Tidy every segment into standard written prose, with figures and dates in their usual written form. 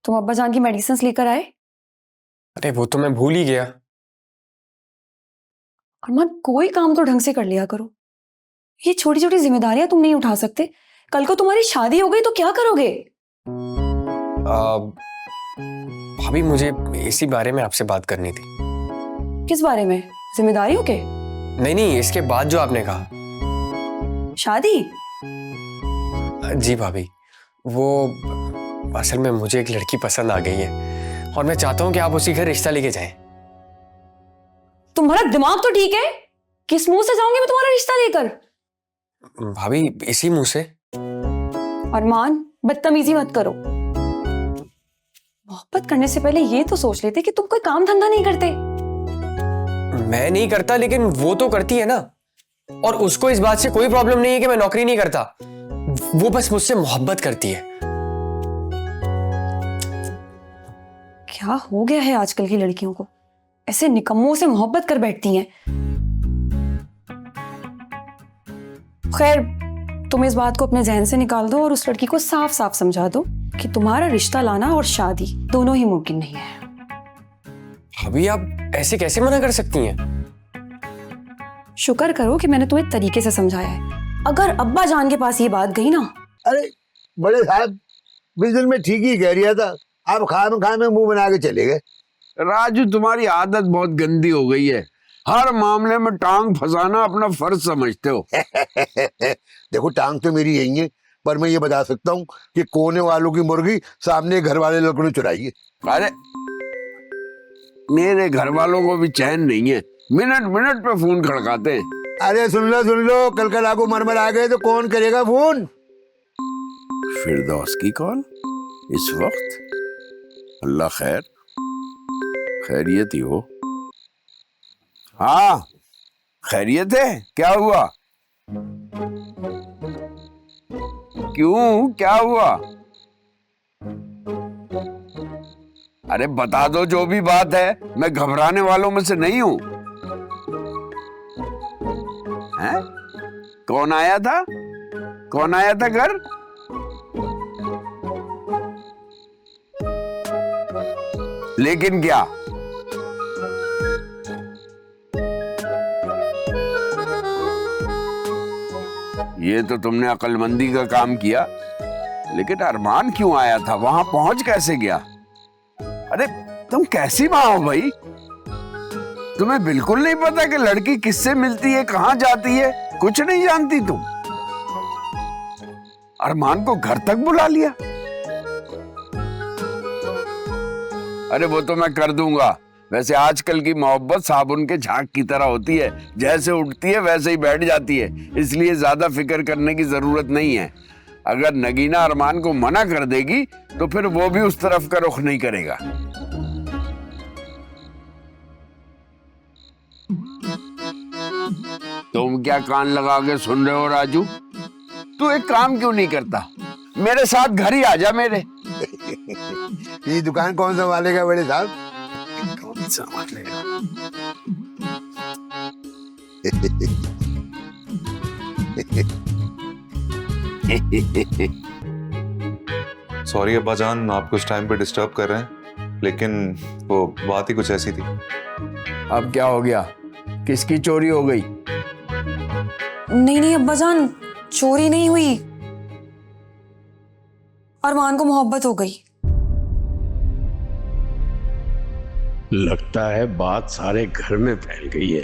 तुम अब्बा जान की मेडिसिन लेकर आए? अरे वो तो मैं भूल ही गया। अरमान, कोई काम तो ढंग से कर लिया करो। ये छोटी छोटी जिम्मेदारियां तुम नहीं उठा सकते? कल को तुम्हारी शादी हो गई तो क्या करोगे? भाभी मुझे इसी बारे में आपसे बात करनी थी। किस बारे में? जिम्मेदारियों के? नहीं, इसके बाद जो आपने कहा। शादी? जी भाभी, वो असल में मुझे एक लड़की पसंद आ गई है और मैं चाहता हूँ कि आप उसी घर रिश्ता लेके जाएं। तुम्हारा दिमाग तो ठीक है? किस मुंह से जाऊंगी मैं तुम्हारा रिश्ता लेकर? भाभी इसी मुंह से। अरमान, बदतमीजी मत करो। मोहब्बत करने से पहले ये तो सोच लेते कि तुम कोई काम धंधा नहीं करते। मैं नहीं करता, लेकिन वो तो करती है ना, और उसको इस बात से कोई प्रॉब्लम नहीं है कि मैं नौकरी नहीं करता। वो बस मुझसे मोहब्बत करती है। क्या हो गया है आजकल की लड़कियों को? ऐसे निकम्मों से मोहब्बत कर बैठती हैं। खैर, तुम इस बात को अपने जहन से निकाल दो और उस लड़की को साफ साफ समझा दो कि तुम्हारा रिश्ता लाना और शादी दोनों ही मुमकिन नहीं है। भाभी आप ऐसे कैसे मना कर सकती हैं? शुक्र करो कि मैंने तुम्हें तरीके से समझाया है। अगर अब्बा जान के पास ये बात गई ना। अरे बड़े साहब, बिजल में ठीक ही कह रिया था, आप खाम खाम में मुंह बना के चले गए। राजू, तुम्हारी आदत बहुत गंदी हो गई है। हर मामले में टांग फंसाना अपना फर्ज समझते हो। देखो, टांग तो मेरी यही है, पर मैं ये बता सकता हूँ कि कोने वालों की मुर्गी सामने घर वाले लड़कों ने चुराई है। अरे मेरे घर वालों को भी चैन नहीं है, मिनट मिनट पे फोन खड़काते हैं। अरे सुन लो, कल कल आगो मरमर आ गए तो कौन करेगा फोन? फिरदौस की कॉल इस वक्त? अल्लाह खैरियत ही हो। हाँ, खैरियत है। क्या हुआ? क्यों, क्या हुआ? अरे बता दो जो भी बात है, मैं घबराने वालों में से नहीं हूं। हैं? कौन आया था घर? लेकिन क्या? ये तो तुमने अक्लमंदी का काम किया, लेकिन अरमान क्यों आया था? वहां पहुंच कैसे गया? अरे तुम कैसी माँ हो भाई? तुम्हें बिल्कुल नहीं पता कि लड़की किससे मिलती है, कहां जाती है? कुछ नहीं जानती तुम? अरमान को घर तक बुला लिया। अरे वो तो मैं कर दूंगा। वैसे आजकल की मोहब्बत साबुन के झाग की तरह होती है, जैसे उठती है वैसे ही बैठ जाती है, इसलिए ज्यादा फिक्र करने की जरूरत नहीं है। अगर नगीना अरमान को मना कर देगी तो फिर वो भी उस तरफ का रुख नहीं करेगा। तुम क्या कान लगा के सुन रहे हो राजू? तू एक काम क्यों नहीं करता, मेरे साथ घर ही आ जा मेरे। ये दुकान कौन संभालेगा बड़े साहब? संभालेगा। सॉरी अब्बा जान, आपको इस टाइम पे डिस्टर्ब कर रहे हैं, लेकिन वो बात ही कुछ ऐसी थी। अब क्या हो गया? किसकी चोरी हो गई? नहीं अब्बा जान, चोरी नहीं हुई। अरमान को मोहब्बत हो गई। लगता है बात सारे घर में फैल गई है।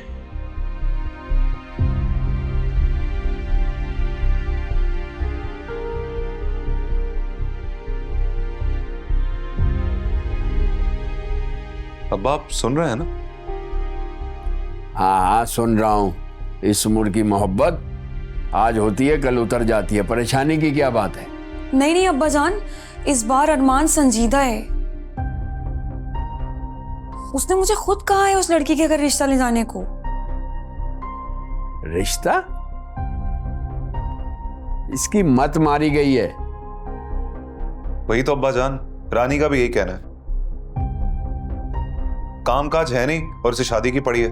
अब्बा आप सुन रहे हैं ना? हाँ सुन रहा हूं। इस उम्र की मोहब्बत आज होती है कल उतर जाती है, परेशानी की क्या बात है? नहीं अब्बा जान, इस बार अरमान संजीदा है। उसने मुझे खुद कहा है उस लड़की के घर रिश्ता ले जाने को। रिश्ता? इसकी मत मारी गई है। वही तो अब्बा जान, रानी का भी यही कहना है। काम काज है नहीं और इसे शादी की पड़ी है।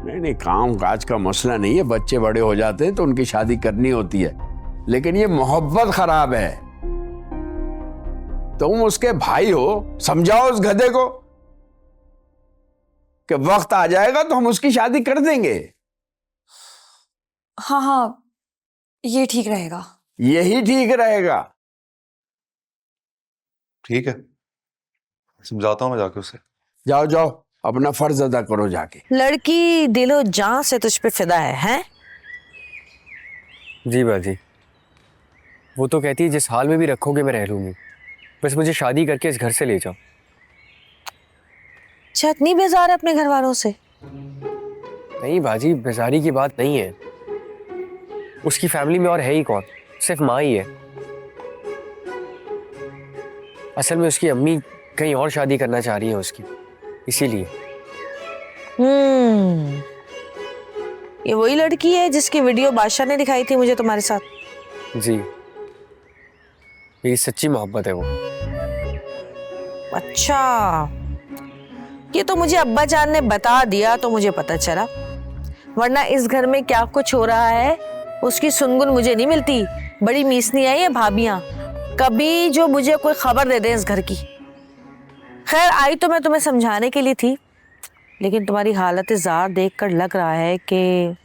नहीं, काम काज का मसला नहीं है, बच्चे बड़े हो जाते हैं तो उनकी शादी करनी होती है, लेकिन ये मोहब्बत खराब है। तुम उसके भाई हो, समझाओ उस गधे को कि वक्त आ जाएगा तो हम उसकी शादी कर देंगे। हाँ हाँ, ये ठीक रहेगा। यही ठीक रहेगा। ठीक है, समझाता हूँ मैं जाके उसे। जाओ जाओ, अपना फर्ज अदा करो जाके। लड़की दिलो जान से तुझ पे फिदा है, हैं? जी बाजी, वो तो कहती है जिस हाल में भी रखोगे मैं रह लूंगी, बस मुझे शादी करके इस घर से ले जाओ। अच्छा, इतनी बेजार है अपने घर वालों से? नहीं बाजी, बेजारी की बात नहीं है। उसकी फैमिली में और है ही कौन, सिर्फ माँ ही है। असल में उसकी अम्मी कहीं और शादी करना चाह रही है उसकी, इसीलिए। ये वही लड़की है जिसकी वीडियो बादशाह ने दिखाई थी मुझे तुम्हारे साथ? जी, मेरी सच्ची मोहब्बत है वो। अच्छा, ये तो मुझे अब्बा जान ने बता दिया तो मुझे पता चला, वरना इस घर में क्या कुछ हो रहा है उसकी सुनगुन मुझे नहीं मिलती। बड़ी मीसनी है ये भाभियां, कभी जो मुझे कोई खबर दे दे इस घर की। खैर, आई तो मैं तुम्हें समझाने के लिए थी, लेकिन तुम्हारी हालत ज़ार देखकर लग रहा है कि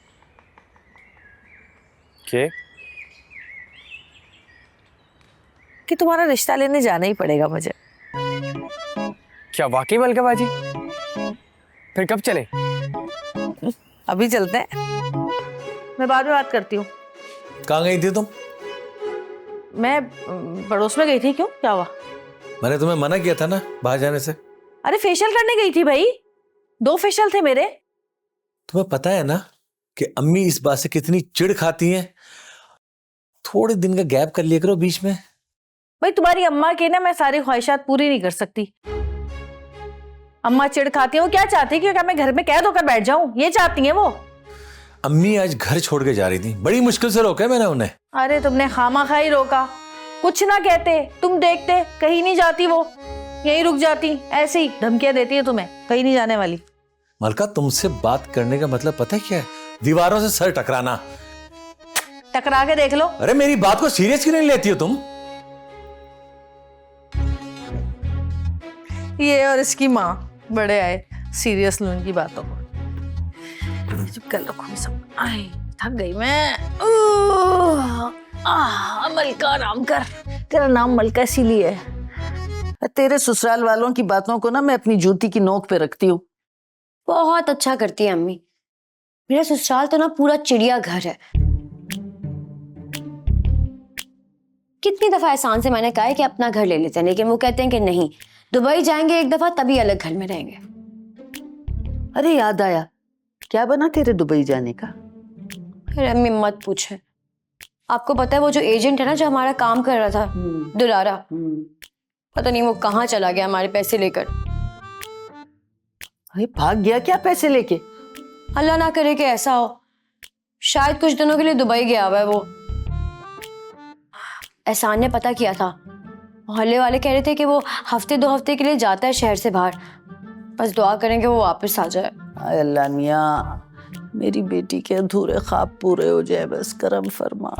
तुम्हारा रिश्ता लेने जाना ही पड़ेगा मुझे। क्या वाकई मलका बाजी? फिर कब चले? अभी चलते हैं, मैं बाद में बात करती हूँ। कहाँ गई थी तुम? मैं पड़ोस में गई थी। क्यों, क्या हुआ? मैंने तुम्हें मना किया था ना बाहर जाने से। अरे फेशियल करने गई थी भाई, 2 फेशियल थे मेरे। तुम्हें पता है ना कि अम्मी इस बात से कितनी चिढ़ खाती हैं। थोड़े दिन का गैप कर लिया करो बीच में। भाई, तुम्हारी अम्मा के ना मैं सारी ख्वाहिशात पूरी नहीं कर सकती। अम्मा चिढ़ खाती है, वो क्या चाहती है कि क्या मैं घर में कैद होकर बैठ जाऊं, ये चाहती हैं वो। अम्मी आज घर छोड़ के जा रही थी, बड़ी मुश्किल से रोका मैंने उन्हें। अरे तुमने खामा खाई रोका, कुछ ना कहते, तुम देखते कहीं नहीं जाती वो, यहीं रुक जाती, ऐसे ही धमकियां देती है तुम्हें, कहीं नहीं जाने वाली। मलका, तुमसे बात करने का मतलब पता है क्या है? दीवारों से सर टकराना। टकरा के देख लो। अरे मेरी बात को सीरियस क्यों नहीं लेती हो तुम? ये और इसकी माँ बड़े आए सीरियस लो इनकी बातों को। कर लो खूब सब। आए, थक गई मैं। मलका आराम कर, तेरा नाम मलका इसीलिए है। तेरे ससुराल वालों की बातों को ना मैं अपनी जूती की नोक पे रखती हूँ। बहुत अच्छा करती है अम्मी। मेरा ससुराल तो ना पूरा चिड़िया घर है। कितनी दफा एहसान से मैंने कहा है कि अपना घर ले लेते हैं, लेकिन वो कहते हैं कि नहीं, दुबई जाएंगे एक दफा तभी अलग घर में रहेंगे। अरे याद आया, क्या बना तेरे दुबई जाने का? अरे अम्मी मत पूछे। आपको पता है वो जो एजेंट है ना जो हमारा काम कर रहा था, दुलारा, पता नहीं वो कहाँ चला गया हमारे पैसे लेकर। अरे भाग गया क्या पैसे लेके? अल्लाह ना करे कि ऐसा हो, शायद कुछ दिनों के लिए दुबई गया हुआ है वो। एहसान ने पता किया था, मोहल्ले वाले कह रहे थे कि वो हफ्ते 2 हफ्ते के लिए जाता है शहर से बाहर, बस दुआ करेंगे वो वापस आ जाए। आय अल्लाह मियां, मेरी बेटी के अधूरे ख्वाब पूरे हो जाए, बस करम फरमा।